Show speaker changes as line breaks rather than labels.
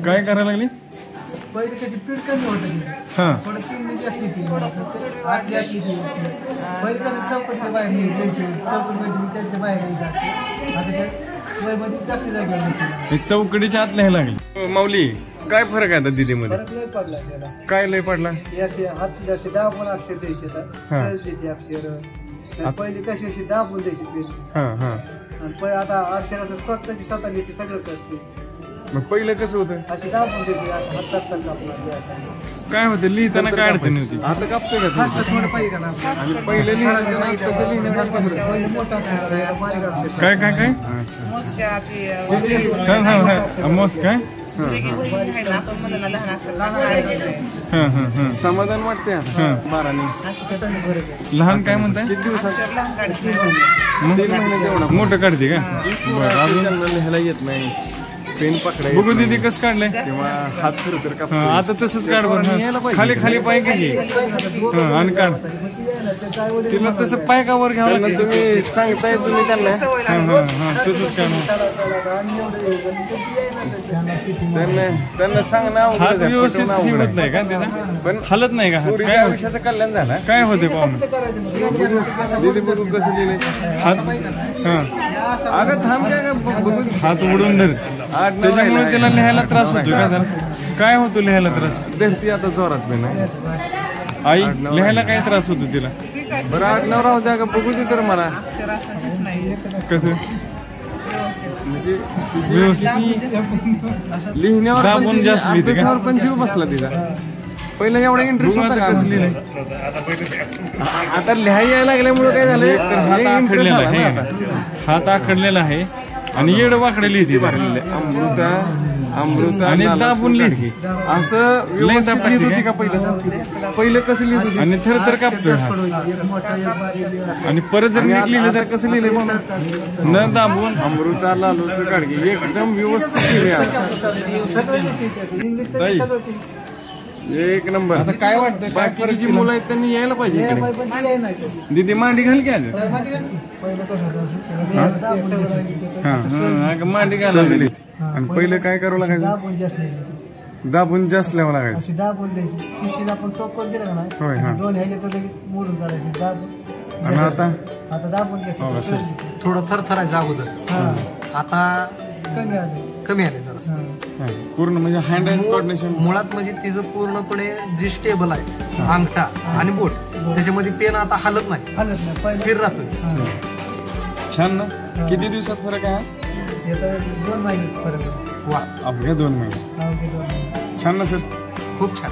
काय करायला लागली?
पहिले त्याची पीठ कमी होतं, थोडं पिंडी जास्त येते, आतली आतली पहिले कसं चौकटच्या बाहेर द्यायची, चौकटमध्ये त्याच्या बाहेर जाते. आता त्या वयमध्ये जास्त जागा
चौकडीच्या आत लिहायला लागली. माऊली, काय फरक आहे आता दिदीमध्ये?
फरक लय पडला त्याला.
काय लय पडला?
असे हात असे दाबून अक्षर द्यायचे, द्यायचे अक्षर. पहिले कशी अशी दाबून द्यायची पेन, आणि आता अक्षर असं स्वतःची स्वतः लिहायची, सगळं करते.
मग पहिलं कसं होतं?
अशी दाबून द्यायची, हातात कापला.
काय होतं लिहिताना? काय अडचण होती? आता कापतोय का?
थोडं पाहिजे का ना
पहिले काय काय काय मोज काय समाधान वाटते. लहान काय म्हणताय? मोठं काढते का? लिहायला येत नाही, पेन पकडाय. बघू दीदी कसं काढलंय किंवा हात फिरतर का? आता तसंच काढ बरं, खाली खाली पाय घे आणि काढ. तिला तसं पाय का वर घ्यावं? तुम्ही सांगताय, तुम्ही त्यांना तसंच काढ. त्यांना सांग ना, हात व्यवस्थित होत नाही का त्याचा? पण हलत नाही का? काय आयुष्याचं कल्याण झालं? काय होते पाहून दीदी? बघू कसं लिहिलंय हात. अगं थांब, काय हात उडून धर. त्याच्यामुळे त्याला लिहायला त्रास होतो का? जरा काय होतो लिहायला त्रास? धरती आता जोरात नाही आई, लिहायला काय त्रास होतो तिला? बरं, 8-9 राहू द्या का, बघू दे तर मला. कसं म्हणजे व्यवस्थित लिहिण्यावर दाबून जास्त लिहिते का? पण जीव बसला तिचा. पहिला एवढा इंटरेस्ट होता का? कसं लिहिलंय आता लिहायला यायला लागल्यामुळे काय झालं, तर हात आखडलेला आहे, हात आखडलेला आहे आणि येड वाकडे लिहिते. अमृता अमृता आणि दाबून लिहिते. असं व्यवस्थित लिहित का? पहिलं कसं लिहित होती? आणि थरथर कापतोय आणि परत जर नीट लिहिलं तर कसं लिहिलंय मग? न दाबून अमृता लालूच काढगे एकदम व्यवस्थित लिहिलंय. एक नंबर. आता काय वाटतं, बाकीची जी मुलं आहेत त्यांनी यायला पाहिजे इकडे. दीदी मांडी घाल घ्या. मांडी घालायला दिली. आणि पहिलं काय करावं लागायचं? दाबून जास्त लिहावं लागायचं.
दाबून द्यायची, शिशीला आपण टोकन दिलं का नाही, दोन ह्याच्यात मोडून काढायची.
आणि आता
दाबून घ्यायचं.
थोडं थरथरायचं अगोदर, आता कमी आले जरा.
पूर्ण म्हणजे हँड अँड कोऑर्डिनेशन.
मुळात म्हणजे तिचं पूर्णपणे जी स्टेबल आहे, अंगठा आणि बोट, त्याच्यामध्ये पेन आता हलत नाही, स्थिर राहतोय.
छान ना? किती दिवसात फरक आहे?
2 महिने फरक.
वा, अवघ्या 2 महिने. छान ना सर?
खूप छान.